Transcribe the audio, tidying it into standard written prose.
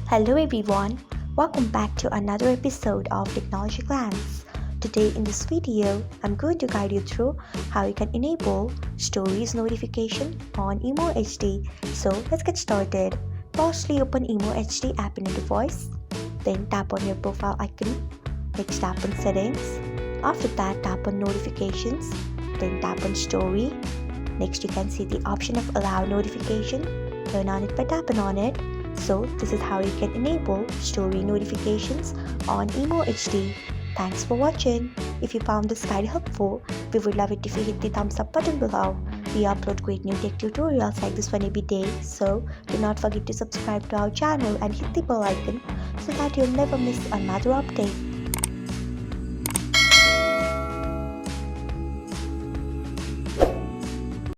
Hello everyone, welcome back to another episode of Technologyglance. Today in this video, I'm going to guide you through how you can enable stories notification on Imo HD. So let's get started. Firstly, open Imo HD app in your device. Then tap on your profile icon. Next tap on settings. After that, tap on notifications. Then tap on story. Next you can see the option of allow notification. Turn on it by tapping on it. So this is how you can enable story notifications on Imo HD. Thanks for watching. If you found this guide helpful, we would love it if you hit the thumbs up button below. We upload great new tech tutorials like this one every day, so do not forget to subscribe to our channel and hit the bell icon so that you'll never miss another update.